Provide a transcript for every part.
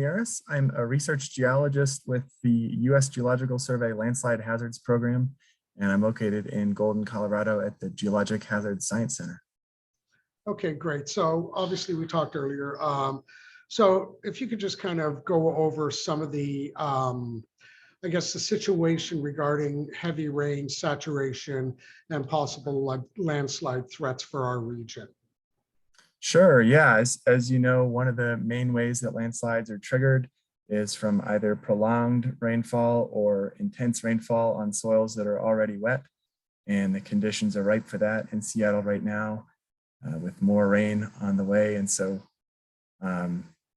Mirus. I'm a research geologist with the U.S. Geological Survey Landslide Hazards Program, and I'm located in Golden, Colorado at the Geologic Hazards Science Center. Okay, great. So obviously we talked earlier. So if you could just kind of go over some of the, I guess, the situation regarding heavy rain, saturation, and possible landslide threats for our region. Sure, yeah. As you know, one of the main ways that landslides are triggered is from either prolonged rainfall or intense rainfall on soils that are already wet. And the conditions are ripe for that in Seattle right now, with more rain on the way. And so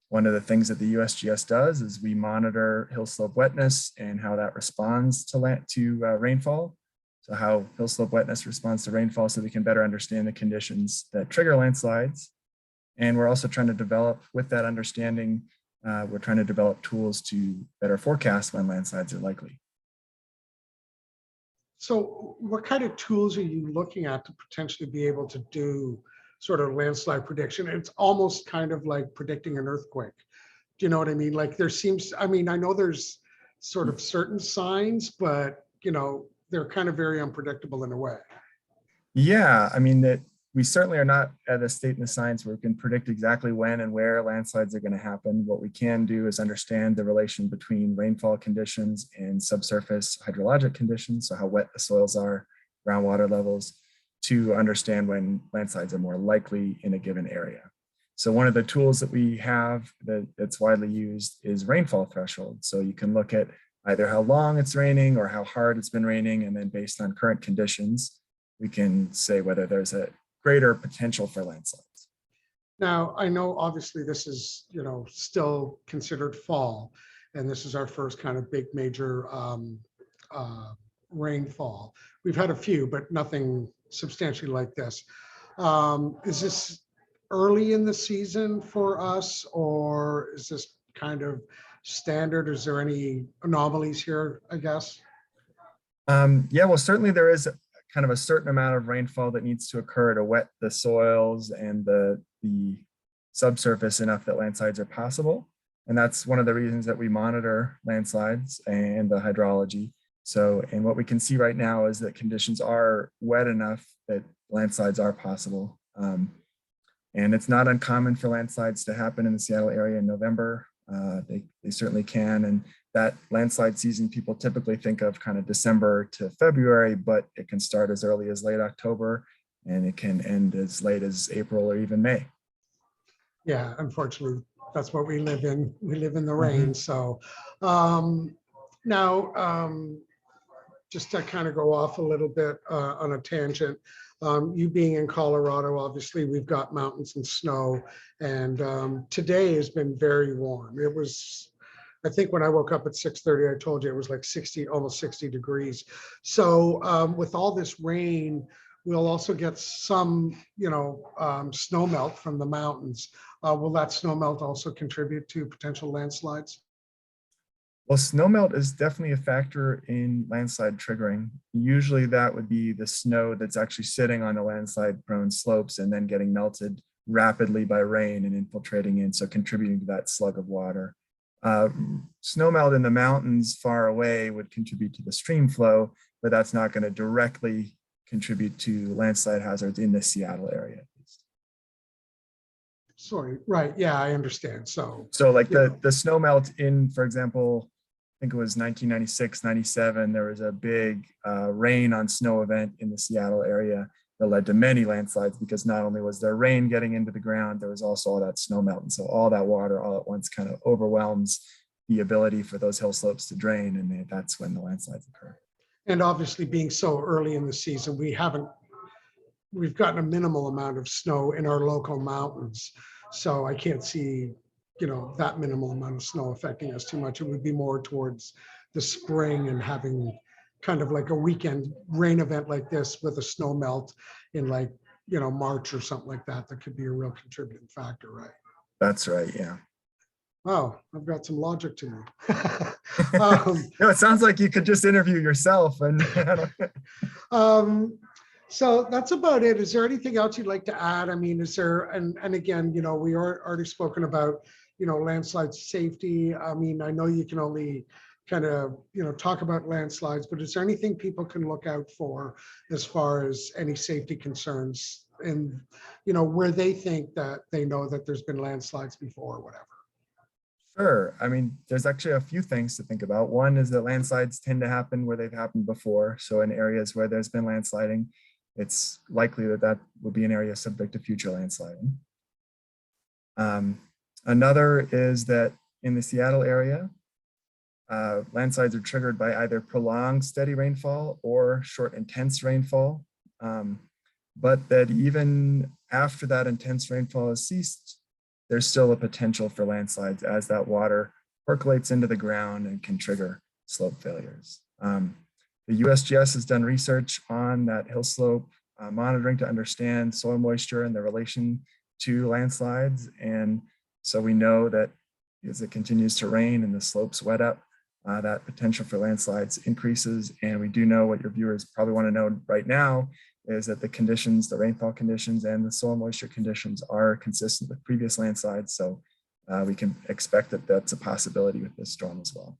one of the things that the USGS does is we monitor hill slope wetness and how that responds to rainfall. So how hill slope wetness responds to rainfall, so we can better understand the conditions that trigger landslides. And we're also trying to develop, with that understanding, we're trying to develop tools to better forecast when landslides are likely. So what kind of tools are you looking at to potentially be able to do sort of landslide prediction? It's almost kind of like predicting an earthquake. Do you know what I mean? Like there seems, I mean, I know there's sort of certain signs, but you know, they're kind of very unpredictable in a way. Yeah, I mean, that we certainly are not at a state in the science where we can predict exactly when and where landslides are going to happen. What we can do is understand the relation between rainfall conditions and subsurface hydrologic conditions, so how wet the soils are, groundwater levels, to understand when landslides are more likely in a given area. So one of the tools that we have that's widely used is rainfall threshold. So you can look at either how long it's raining or how hard it's been raining, and then based on current conditions, we can say whether there's a greater potential for landslides. Now, I know obviously this is, you know, still considered fall, and this is our first kind of big major rainfall. We've had a few, but nothing substantially like this. Is this early in the season for us, or is this kind of standard? Is there any anomalies here, I guess? Yeah, well, certainly there is kind of a certain amount of rainfall that needs to occur to wet the soils and the subsurface enough that landslides are possible. And that's one of the reasons that we monitor landslides and the hydrology. So, and what we can see right now is that conditions are wet enough that landslides are possible. And it's not uncommon for landslides to happen in the Seattle area in November. They certainly can. And that landslide season, people typically think of kind of December to February, but it can start as early as late October, and it can end as late as April or even May. Yeah, unfortunately, that's what we live in. We live in the rain. So now, just to kind of go off a little bit on a tangent, you being in Colorado, obviously we've got mountains and snow, and today has been very warm. It was, I think when I woke up at 6:30, I told you it was like 60, almost 60 degrees. So with all this rain, we'll also get some, you know, snow melt from the mountains. Will that snow melt also contribute to potential landslides? Well, snowmelt is definitely a factor in landslide triggering. Usually that would be the snow that's actually sitting on the landslide prone slopes and then getting melted rapidly by rain and infiltrating in, so contributing to that slug of water. Snowmelt in the mountains far away would contribute to the stream flow, but that's not going to directly contribute to landslide hazards in the Seattle area. Sorry, right, yeah, I understand. So like the snowmelt in, for example, I think it was 1996, 97, there was a big rain on snow event in the Seattle area that led to many landslides, because not only was there rain getting into the ground, there was also all that snow melt. And so all that water all at once kind of overwhelms the ability for those hill slopes to drain, and that's when the landslides occur. And obviously being so early in the season, we've gotten a minimal amount of snow in our local mountains. So I can't see, you know, that minimal amount of snow affecting us too much. It would be more towards the spring and having kind of like a weekend rain event like this with a snow melt in, like, you know, March or something like that. That could be a real contributing factor, right? That's right, yeah. Wow, I've got some logic to me. No, it sounds like you could just interview yourself. And so that's about it. Is there anything else you'd like to add? I mean, is there, and again, you know, we are already spoken about, landslide safety. I mean, I know you can only kind of, talk about landslides, but is there anything people can look out for as far as any safety concerns and, where they think that they know that there's been landslides before or whatever? Sure. I mean, there's actually a few things to think about. One is that landslides tend to happen where they've happened before. So in areas where there's been landsliding, it's likely that that would be an area subject to future landsliding. Another is that in the Seattle area, landslides are triggered by either prolonged steady rainfall or short intense rainfall. But that even after that intense rainfall has ceased, there's still a potential for landslides as that water percolates into the ground and can trigger slope failures. The USGS has done research on that hill slope monitoring to understand soil moisture and the relation to landslides. And so we know that as it continues to rain and the slopes wet up, that potential for landslides increases. And we do know what your viewers probably want to know right now is that the conditions, the rainfall conditions and the soil moisture conditions are consistent with previous landslides. So we can expect that that's a possibility with this storm as well.